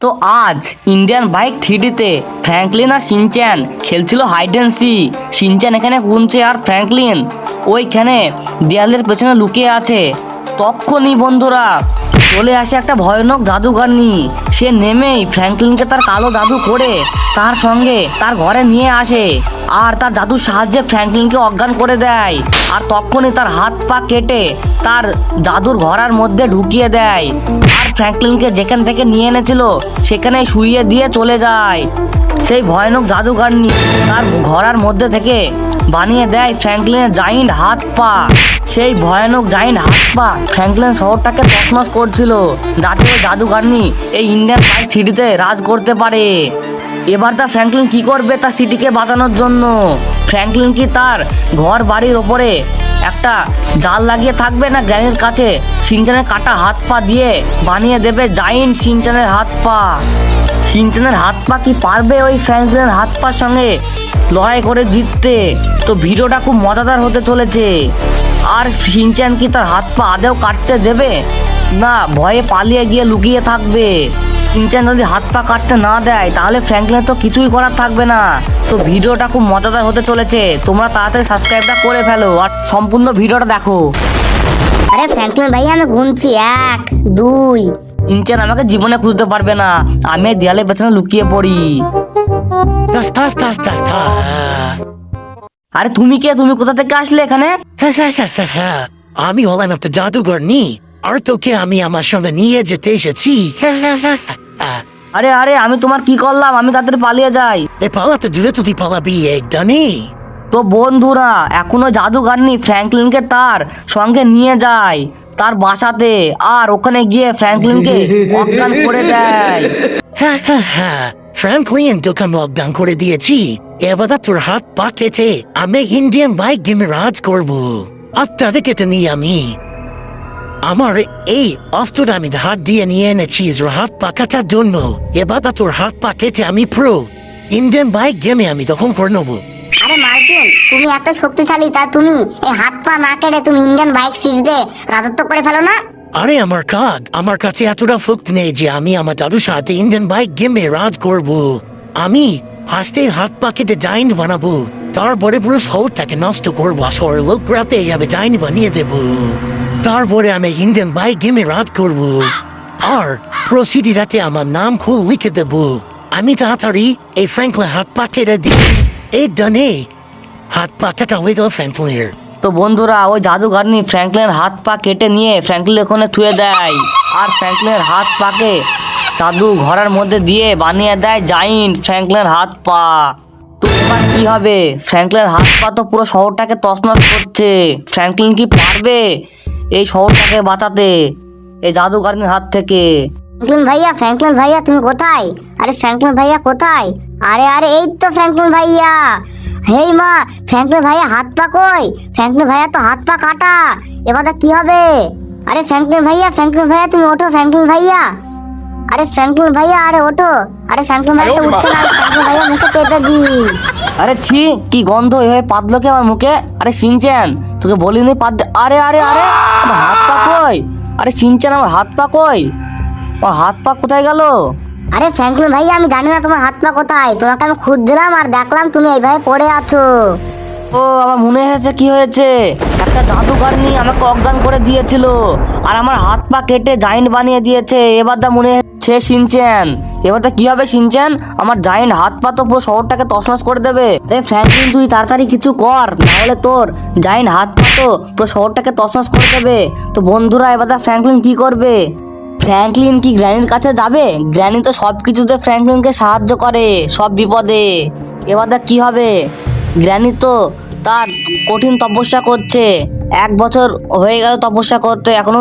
তো আজ Indian bike 3Dতে Franklin আর Shinchan খেলছিল হাইড অ্যান্ড সি। শিনচ্যান এখানে গুনছে আর ফ্র্যাঙ্কলিন ওইখানে দেয়ালের পেছনে লুকিয়ে আছে। তখনই বন্ধুরা চলে আসে একটা ভয়ানক জাদুকরনি। সে নেমেই ফ্র্যাঙ্কলিনকে তার কালো জাদু করে তার সঙ্গে তার ঘরে নিয়ে আসে আর তার জাদুর সাহায্যে ফ্র্যাঙ্কলিনকে অজ্ঞান করে দেয়। আর তখনই তার হাত পা কেটে তার জাদুর ঘরার মধ্যে ঢুকিয়ে দেয় আর ফ্র্যাঙ্কলিনকে যেখান থেকে নিয়ে এনেছিল সেখানে শুইয়ে দিয়ে চলে যায়। সেই ভয়ানক জাদুকরনি তার ঘরার মধ্যে থেকে বানিয়ে দেয় ফ্র্যাঙ্কলিনের জাইন্ট হাত পা। সেই ভয়ানক জাইন্ট হাত পা ফ্র্যাঙ্কলিন শহরটাকে তছনছ করছিল, যাতে ওই জাদুকরনি এই ইন্ডিয়ান বাইক 3Dতে রাজ করতে পারে। এবার তার ফ্র্যাঙ্কলিন কি করবে তার সিটিকে বাঁচানোর জন্য? ফ্র্যাঙ্কলিন কি তার ঘর বাড়ির ওপরে একটা জাল লাগিয়ে থাকবে, না গ্র্যানির কাছে শিনচ্যানের কাটা হাত পা দিয়ে বানিয়ে দেবে জাইন্ট শিনচ্যানের হাত পা? শিনচ্যানের হাত পা কি পারবে ওই ফ্র্যাঙ্কলিনের হাত পার সঙ্গে লড়াই করে জিততে? তো ভিডিওটা খুব মজাদার হতে চলেছে। আর শিনচ্যান কি তার হাত পা আদেও কাটতে দেবে, না ভয়ে পালিয়ে গিয়ে লুকিয়ে থাকবে? শিনচ্যান যদি হাত পা কাটতে না দেয় তাহলে ফ্র্যাঙ্কলিনের তো কিছুই করার থাকবে না। তো ভিডিওটা খুব মজাদার হতে চলেছে, তোমরা তাড়াতাড়ি সাবস্ক্রাইবটা করে ফেলো আর সম্পূর্ণ ভিডিওটা দেখো। আরে ফ্র্যাঙ্কলিন ভাই আমি গুনছি 1 2। শিনচ্যান আমাকে জীবনে খুঁজতে পারবে না, আমি এই দেয়ালের পেছনে লুকিয়ে পড়ি। আরে তুমি কে? তুমি কোথা থেকে আসলে এখানে? আমি হলাম একটা জাদুকরনি, আর তোকে আমি আমার সঙ্গে নিয়ে যেতে এসেছি। আরে আরে আমি তোমার কি করলাম? আমি তাড়াতাড়ি পালিয়ে যাই। এ পালাতে দূরে তুই পালাবি একদমই। তো বন্ধুরা এখনো জাদুকরনি ফ্র্যাঙ্কলিনকে তার সঙ্গে নিয়ে যায় তার বাসাতে, আর ওখানে গিয়ে ফ্র্যাঙ্কলিনকে অজ্ঞান করে দেয়। ফ্র্যাঙ্কলিন তোকে আমি অজ্ঞান করে দিয়েছি। এবার তোর হাত পা কেটে আমি ইন্ডিয়ান বাইক গেমে রাজ করবো। আর তাদেরকে নিয়ে আমি আমার এই অস্ত্রটা আমি হাত দিয়ে নিয়ে এনেছি হাত পা কাটার জন্য। এবার তোর হাত পা কেটে আমি প্রো ইন্ডিয়ান বাইক গেমে আমি তখন করে নেবো। আরে মার্টিন, তুমি এত শক্তিশালী, তা তুমি এই হাত পা না কেটে তুমি ইন্ডিয়ান বাইক সিরিজে রাজত্ব করে ফেলো না? আরে আমার কাছে এতটা শক্তি নেই যে আমি আমার দাদুর সাথে ইন্ডিয়ান বাইক গেমে রাজ করব। আমি হাসতে হাত পা কেটে জাইন্ট বানাবো, তারপরে পুরো শহরটাকে নষ্ট করবো, শহর লোক রাতে যাবে জাইন্ট বানিয়ে দেবো। তারপরে আমি ইন্ডিয়ান বাইক গেমে রাজ করব আর পুরো সিটিটাতে আমার নাম খুব লিখে দেবো। আমি তাড়াতাড়ি এই ফ্র্যাঙ্কলিন হাত পা কেটে দিই। এই ডানে হাত পা কাটা হয়ে গেল ফ্র্যাঙ্কলিনের। তো বন্ধুরা ওই জাদুকরনি ফ্র্যাঙ্কলিনের হাত পা কেটে নিয়ে ফ্র্যাঙ্কলিন ওখানে থুয়ে দেয় আর ফ্র্যাঙ্কলিনের হাত পাকে জাদু ঘরের মধ্যে দিয়ে বানিয়ে দেয় জাইন্ট ফ্র্যাঙ্কলিনের হাত পা। তো এবার কি হবে? ফ্র্যাঙ্কলিনের হাত পা তো পুরো শহরটাকে তছনছ করছে। ফ্র্যাঙ্কলিন কি পারবে এই শহরটাকে বাঁচাতে এই জাদুকরনির হাত থেকে? ফ্র্যাঙ্কলিন ভাইয়া তুমি কোথায়? আরে ফ্র্যাঙ্কলিন ভাইয়া কোথায়? আরে আরে এই তো ফ্র্যাঙ্কলিন ভাইয়া। হেই মা, ফ্র্যাঙ্কলিন ভাইয়া হাত পা কই? ফ্র্যাঙ্কলিন ভাইয়া তো হাত পা কাটা, এবার কি হবে? আরে ফ্র্যাঙ্কলিন ভাইয়া তুমি ওঠো ফ্র্যাঙ্কলিন ভাইয়া। আরে ফ্র্যাঙ্কলিন ভাইয়া আরে ওঠো। আরে ফ্র্যাঙ্কলিন ভাইয়া তো উঠছে না, ফ্র্যাঙ্কলিন ভাইয়া মুখে পেতে দি। আরে ছি, কি গন্ধ এভাবে পাতলো কি আমার মুখে? আরে শিনচ্যান তোকে বলিনি পাত। আরে আরে আরে আমার হাত পা কই? আরে শিনচ্যান আমার হাত পা কই? আমার হাত পা কোথায় গেল? আরে ফ্র্যাঙ্কলিন ভাইয়া আমি জানি না তোমার হাত পা কোথায়, তোমাকে আমি খুঁজছিলাম আর দেখলাম তুমি এইভাবে পড়ে আছো। ও আমার মনে হয়েছে কি হয়েছে, একটা জাদুকরনি আমাকে অজ্ঞান করে দিয়েছিল আর আমার হাত পা কেটে জাইন্ট বানিয়ে দিয়েছে। এবার দা মনে হচ্ছে শিনচ্যান, এবার দা কি হবে শিনচ্যান? আমার জাইন্ট হাত পা তো পুরো শহরটাকে তছনছ করে দেবে। এ ফ্র্যাঙ্কলিন তুই তাড়াতাড়ি কিছু কর, নাহলে তোর জাইন্ট হাত পা তো পুরো শহরটাকে তছনছ করে দেবে। তো বন্ধুরা এবার দা ফ্র্যাঙ্কলিন কি করবে? ফ্র্যাঙ্কলিন কি গ্র্যানির কাছে যাবে? গ্র্যানি তো সব কিছুতে ফ্র্যাঙ্কলিনকে সাহায্য করে সব বিপদে। এবার দা কি হবে? গ্র্যানি তো তার কঠিন তপস্যা করছে, 1 বছর হয়ে গেল তপস্যা করতে, এখনো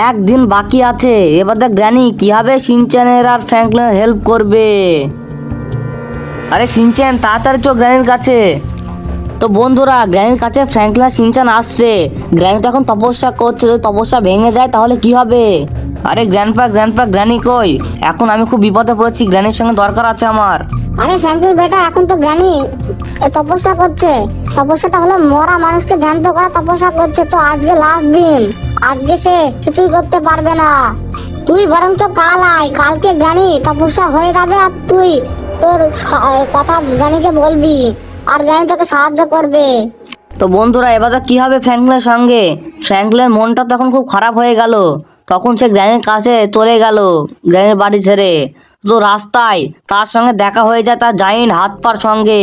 1 দিন বাকি আছে। এবার দেখ গ্র্যানি কিভাবে শিনচ্যানের আর ফ্র্যাঙ্কলিনের হেল্প করবে। আরে শিনচ্যান তাড়াতাড়ি চো গ্র্যানির কাছে। তো বন্ধুরা গ্র্যানির কাছে ফ্র্যাঙ্কলিন আর শিনচ্যান আসছে। গ্র্যানি তো এখন তপস্যা করছে, যদি তপস্যা ভেঙে যায় তাহলে কি হবে? আরে গ্র্যান্ডপা গ্র্যানি কই? এখন আমি খুব বিপদে পড়েছি, গ্র্যানির সঙ্গে দরকার আছে আমার। আরে ফ্র্যাঙ্কলিন বেটা এখন তো গ্র্যানি তপস্যা করছে, তপস্যাটা হলো মরা মানুষকে জ্যান্ত করা তপস্যা করছে। তো আজকে লাস্ট দিন, আজকে সে কিছুই করতে পারবে না। তুই বরং তো কাল আয়, কালকে জানি তপস্যা হয়ে যাবে আর তুই তোর কথা জানিকে বলবি আর জানি তোকে সাহায্য করবে। তো বন্ধুরা এবার কি হবে ফ্র্যাঙ্কলিনের সঙ্গে? ফ্র্যাঙ্কলিনের মনটা তখন খুব খারাপ হয়ে গেল। তখন সে গ্র্যানির কাছে চলে গেল, গ্র্যানির বাড়ি ছেড়ে। তো রাস্তায় তার সঙ্গে দেখা হয়ে যায় তার জাইন্ট হাত পার সঙ্গে।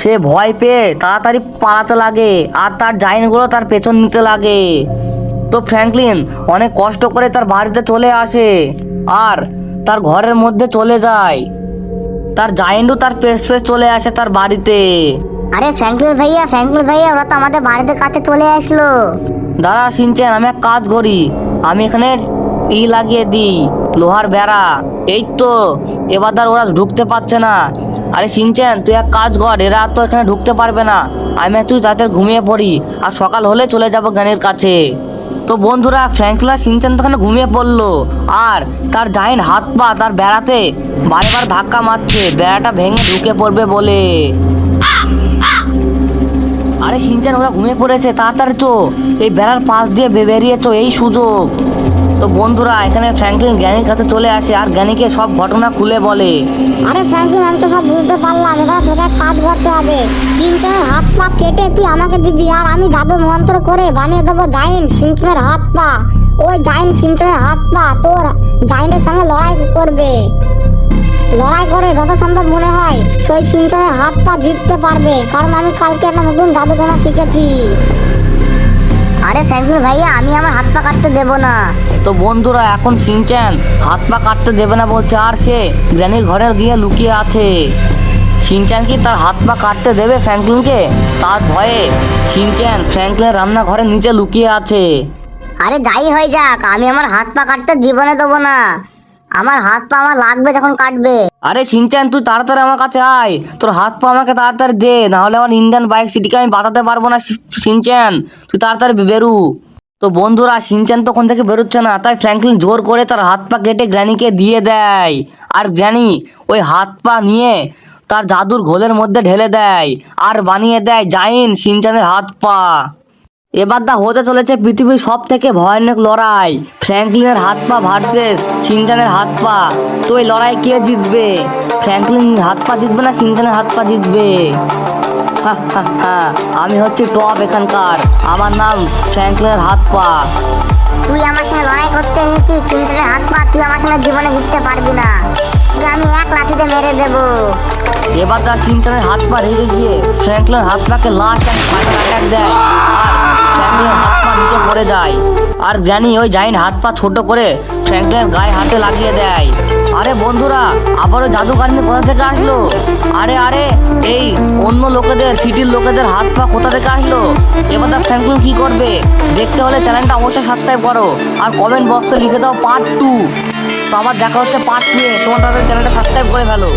সে ভয় পেয়ে তাড়াতাড়ি পালাতে লাগে আর তার জাইন্টগুলো তার পেছন নিতে লাগে। তো ফ্র্যাঙ্কলিন অনেক কষ্ট করে তার বাড়িতে চলে আসে আর তার ঘরের মধ্যে চলে যায়। তার জাইন্টও তার পেছ চলে আসে তার বাড়িতে। আরে ফ্র্যাঙ্কলিন ভাইয়া ওরা তো আমাদের বাড়িতে কাছে চলে আসলো। দাঁড়া শিনচ্যান, আমি এক কাজ করি, আমি এখানে লাগিয়ে দিই লোহার বেড়া। এই তো এবার ধর ওরা ঢুকতে পারছে না। আরে শিনচ্যান তুই এক কাজ কর, এরা তো এখানে ঢুকতে পারবে না। আমি তুই তাদের ঘুমিয়ে পড়ি আর সকাল হলে চলে যাবো জ্ঞানের কাছে। তো বন্ধুরা ফ্র্যাঙ্কলিন আর শিনচ্যান তো ওখানে ঘুমিয়ে পড়লো আর তার জাইন্ট হাত পা তার বেড়াতে বারবার ধাক্কা মারছে, বেড়াটা ভেঙে ঢুকে পড়বে বলে। আরে শিনচ্যান ওরা ঘুমিয়ে পড়েছে, তাড়াতাড়ি চো, এই বেড়ার পাশ দিয়ে বেরিয়েছো, এই সুযোগ। তো বন্ধুরা এখানে ফ্র্যাঙ্কলিন জ্ঞানীর কাছে চলে আসে আর জ্ঞানীকে সব ঘটনা খুলে বলে। আরে ফ্র্যাঙ্কলিন আমি তো সব বুঝতে পারলাম, এবার তোকে কাজ করতে হবে। শিনচ্যানের হাত পা কেটে তুই আমাকে দিবি আর আমি জাদু মন্ত্র করে বানিয়ে দেবো জাইন্ট শিনচ্যানের হাত পা। ওই জাইন্ট শিনচ্যানের হাত পা তোর জাইন্টের সঙ্গে লড়াই করবে। লড়াই করে যত সম্ভব মনে হয় সেই শিনচ্যানের হাত পা জিততে পারবে, কারণ আমি কালকে একটা নতুন জাদুটোনা শিখেছি। আরে ফ্র্যাঙ্কলিন ভাইয়া আমি আমার হাত পা কাটতে দেব না। তো বন্ধুরা এখন শিনচ্যান হাত পা কাটতে দেবে না বলছে আর সে জ্ঞানীর ঘরে গিয়ে লুকিয়ে আছে। শিনচ্যান কি তার হাত পা কাটতে দেবে ফ্র্যাঙ্কলিনকে? তার ভয়ে শিনচ্যান ফ্র্যাঙ্কলিনের রান্নাঘরের নিচে লুকিয়ে আছে। আরে যাই হয়ে যাক আমি আমার হাত পা কাটতে জীবনে দেবো না। আমার হাত পা আমার লাগবে যখন কাটবে। আরে শিনচ্যান তুই তাড়াতাড়ি আমার কাছে আয়, তোর হাত পা আমাকে তাড়াতাড়ি দে, নাহলে আমার ইন্ডিয়ান বাইক সিটিকে আমি বাঁচাতে পারবো না। শিনচ্যান তুই তাড়াতাড়ি বেরু। তো বন্ধুরা শিনচ্যান তো ওখান থেকে বেরোচ্ছে না, তাই ফ্র্যাঙ্কলিন জোর করে তার হাত পা কেটে গ্র্যানিকে দিয়ে দেয় আর গ্র্যানি ওই হাত পা নিয়ে তার জাদুর ঘোলের মধ্যে ঢেলে দেয় আর বানিয়ে দেয় জাইন্ট শিনচ্যানের হাত পা। এবার হতে চলেছে পৃথিবীর সব থেকে ভয়ানক লড়াই, ফ্র্যাঙ্কলিনের হাত পা ভার্সেস শিনচ্যানের হাত পা। তো এই লড়াই কে জিতবে? ফ্র্যাঙ্কলিন হাত পা জিতবে না শিনচ্যানের হাত পা জিতবে? আমি হচ্ছে টপ এখানকার, আমার নাম ফ্র্যাঙ্কলিনের হাত পা। তুই আমার সঙ্গে লড়াই করতে এসেছিস শিনচ্যানের হাত পা, তুই আমার সঙ্গে জীবনে জিততে পারবি না। তোকে আমি এক লাঠিতে মেরে দেবো। এবার শিনচ্যানের হাত পা রেগে গিয়ে ফ্র্যাঙ্কলিনের হাত পাকে লাস্ট অ্যান্ড ফাইনাল অ্যাটাক দেয় আর ফ্র্যাঙ্কলিনের হাত পা নিচে পড়ে যায় আর গ্র্যানি ওই জাইন্ট হাত পা ছোট করে ফ্র্যাঙ্কলিনের গায়ে হাতে লাগিয়ে দেয়। আরে বন্ধুরা আবারও জাদুকারিনী কোথা থেকে আসলো? আরে আরে এই অন্য লোকেদের সিটির লোকেদের হাত পা কোথা থেকে আসলো? এবার ফ্র্যাঙ্কলিন কি করবে? দেখতে হলে চ্যানেলটা অবশ্যই সাবস্ক্রাইব করো আর কমেন্ট বক্সে লিখে দাও পার্ট 2। তো আবার দেখা হচ্ছে পার্ট 2 এ। তোমার তাদের চ্যানেলটা সাবস্ক্রাইব করে ফেলো।